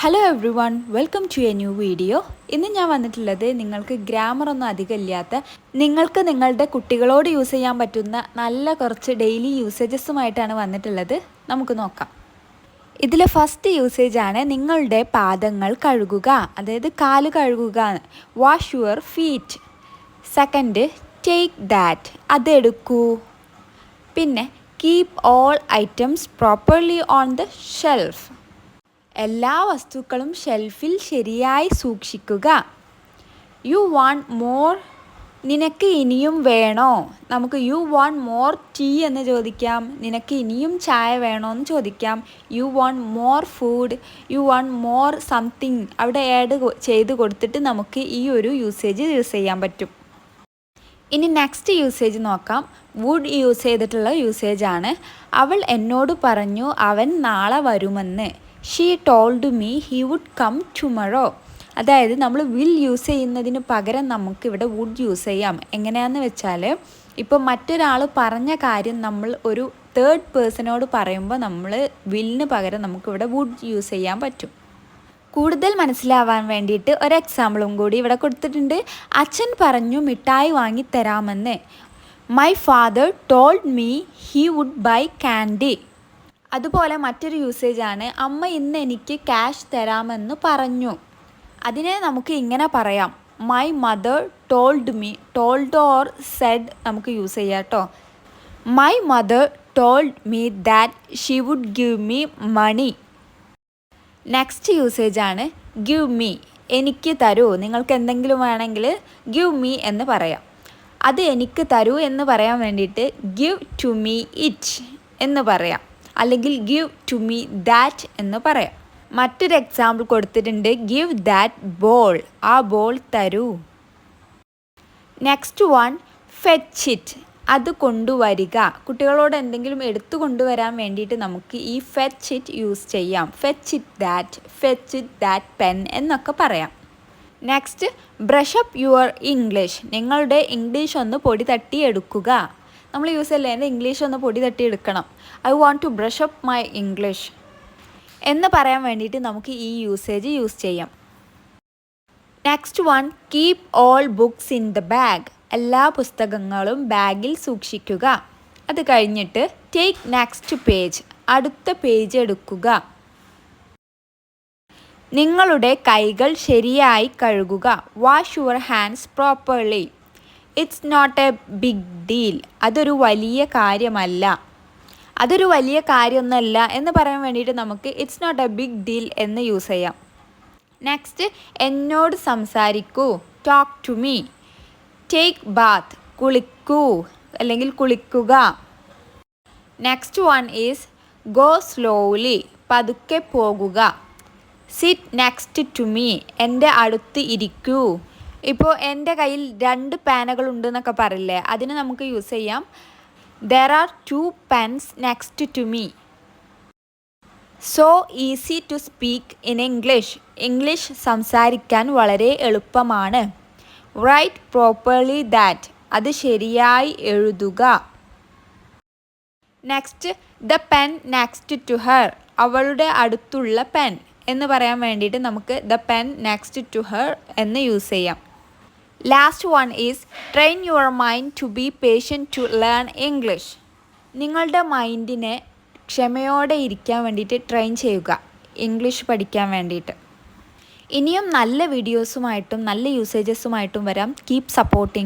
Hello everyone, welcome to a new video. ഇന്ന് ഞാൻ വന്നിട്ടുള്ളത് നിങ്ങൾക്ക് ഗ്രാമറൊന്നും അധികം ഇല്ലാത്ത, നിങ്ങൾക്ക് നിങ്ങളുടെ കുട്ടികളോട് യൂസ് ചെയ്യാൻ പറ്റുന്ന നല്ല കുറച്ച് ഡെയിലി യൂസേജസുമായിട്ടാണ് വന്നിട്ടുള്ളത്. നമുക്ക് നോക്കാം. ഇതിലെ ഫസ്റ്റ് യൂസേജ് ആണ് നിങ്ങളുടെ പാദങ്ങൾ കഴുകുക, അതായത് കാല് കഴുകുക. Wash your feet. Second, take that, അതെടുക്കൂ. പിന്നെ keep all items properly on the shelf, എല്ലാ വസ്തുക്കളും ഷെൽഫിൽ ശരിയായി സൂക്ഷിക്കുക. യു വാണ്ട് മോർ, നിനക്ക് ഇനിയും വേണോ? നമുക്ക് യു വാണ്ട് മോർ ടീ എന്ന് ചോദിക്കാം. നിനക്ക് ഇനിയും ചായ വേണോ എന്ന് ചോദിക്കാം. You want more food, you want more something, അവിടെ ആഡ് ചെയ്ത് കൊടുത്തിട്ട് നമുക്ക് ഈ ഒരു യൂസേജ് യൂസ് ചെയ്യാൻ പറ്റും. ഇനി നെക്സ്റ്റ് യൂസേജ് നോക്കാം. വുഡ് യൂസ് ചെയ്തിട്ടുള്ള യൂസേജാണ്. അവൾ എന്നോട് പറഞ്ഞു അവൻ നാളെ വരുമെന്ന്. She told me he would come tomorrow. അതായത് നമ്മൾ വിൽ യൂസ് ചെയ്യുന്നതിന് പകരം നമുക്കിവിടെ വുഡ് യൂസ് ചെയ്യാം. എങ്ങനെയാണെന്ന് വെച്ചാൽ, ഇപ്പോൾ മറ്റൊരാൾ പറഞ്ഞ കാര്യം നമ്മൾ ഒരു തേർഡ് പേഴ്സണോട് പറയുമ്പോൾ നമ്മൾ വില്ലിന് പകരം നമുക്കിവിടെ വുഡ് യൂസ് ചെയ്യാൻ പറ്റും. കൂടുതൽ മനസ്സിലാവാൻ വേണ്ടിയിട്ട് ഒരു എക്സാമ്പിളും കൂടി ഇവിടെ കൊടുത്തിട്ടുണ്ട്. അച്ഛൻ പറഞ്ഞു മിഠായി വാങ്ങിത്തരാമെന്ന്. My father told me he would buy candy. അതുപോലെ മറ്റൊരു യൂസേജാണ് അമ്മ ഇന്ന് എനിക്ക് ക്യാഷ് തരാമെന്ന് പറഞ്ഞു. അതിനെ നമുക്ക് ഇങ്ങനെ പറയാം, my mother told me. Told or said നമുക്ക് യൂസ് ചെയ്യാം കേട്ടോ. My mother told me that she would give me money. Next യൂസേജാണ് ഗിവ് മീ, എനിക്ക് തരൂ. നിങ്ങൾക്ക് എന്തെങ്കിലും വേണമെങ്കിൽ ഗിവ് മീ എന്ന് പറയാം. അത് എനിക്ക് തരൂ എന്ന് പറയാൻ വേണ്ടിയിട്ട് ഗിവ് ടു മീ ഇറ്റ് എന്ന് പറയാം, അല്ലെങ്കിൽ ഗിവ് ടു മീ ദാറ്റ് എന്ന് പറയാം. മറ്റൊരു എക്സാമ്പിൾ കൊടുത്തിട്ടുണ്ട്, ഗിവ് ദാറ്റ് ബോൾ, ആ ബോൾ തരൂ. നെക്സ്റ്റ് വൺ, ഫെച്ച് ഇറ്റ്, അത് കൊണ്ടുവരിക. കുട്ടികളോട് എന്തെങ്കിലും എടുത്തു കൊണ്ടുവരാൻ വേണ്ടിയിട്ട് നമുക്ക് ഈ ഫെച്ച് ഇറ്റ് യൂസ് ചെയ്യാം. ഫെച്ച് ഇറ്റ് ദാറ്റ് പെൻ എന്നൊക്കെ പറയാം. Next, brush up your English, നിങ്ങളുടെ ഇംഗ്ലീഷ് ഒന്ന് പൊടി തട്ടി എടുക്കുക. നമ്മൾ യൂസ് ചെയ്യില്ലേ, എൻ്റെ ഇംഗ്ലീഷ് ഒന്ന് പൊടി തട്ടി എടുക്കണം. I want to brush up my English എന്ന് പറയാൻ വേണ്ടിയിട്ട് നമുക്ക് ഈ യൂസേജ് യൂസ് ചെയ്യാം. Next one, keep all books in the bag, എല്ലാ പുസ്തകങ്ങളും ബാഗിൽ സൂക്ഷിക്കുക. അത് കഴിഞ്ഞിട്ട് ടേക്ക് നെക്സ്റ്റ് പേജ്, അടുത്ത പേജ് എടുക്കുക. നിങ്ങളുടെ കൈകൾ ശരിയായി കഴുകുക. Wash your hands properly. It's not a big deal, അതൊരു വലിയ കാര്യമല്ല. അതൊരു വലിയ കാര്യമൊന്നുമല്ല എന്ന് പറയാൻ വേണ്ടിയിട്ട് നമുക്ക് it's not a big deal എന്ന് യൂസ് ചെയ്യാം. നെക്സ്റ്റ്, എന്നോട് സംസാരിക്കൂ. Talk to me. Take bath, കുളിക്കൂ അല്ലെങ്കിൽ കുളിക്കുക. Next one is go slowly, പതുക്കെ പോകുക. സിറ്റ് നെക്സ്റ്റ് ടു മീ, എൻ്റെ അടുത്ത് ഇരിക്കൂ. ഇപ്പോൾ എൻ്റെ കയ്യിൽ 2 പേനകൾ ഉണ്ടെന്നൊക്കെ പറയില്ലേ, അതിന് നമുക്ക് യൂസ് ചെയ്യാം there are 2 pens next to me. So easy to speak in English. English സംസാരിക്കാൻ വളരെ എളുപ്പമാണ്. Write properly that, അത് ശരിയായി എഴുതുക. Next, the pen next to her, അവളുടെ അടുത്തുള്ള പെൻ എന്ന് പറയാൻ വേണ്ടിയിട്ട് നമുക്ക് the pen next to her എന്ന് യൂസ് ചെയ്യാം. Last one is train your mind to be patient to learn English. നിങ്ങളുടെ മൈൻഡിനെ ക്ഷമയോടെ ഇരിക്കാൻ വേണ്ടിയിട്ട് ട്രെയിൻ ചെയ്യുക, ഇംഗ്ലീഷ് പഠിക്കാൻ വേണ്ടിയിട്ട്. ഇനിയും നല്ല വീഡിയോസുമായിട്ടും നല്ല യൂസേജസുമായിട്ടും വരാം. Keep supporting.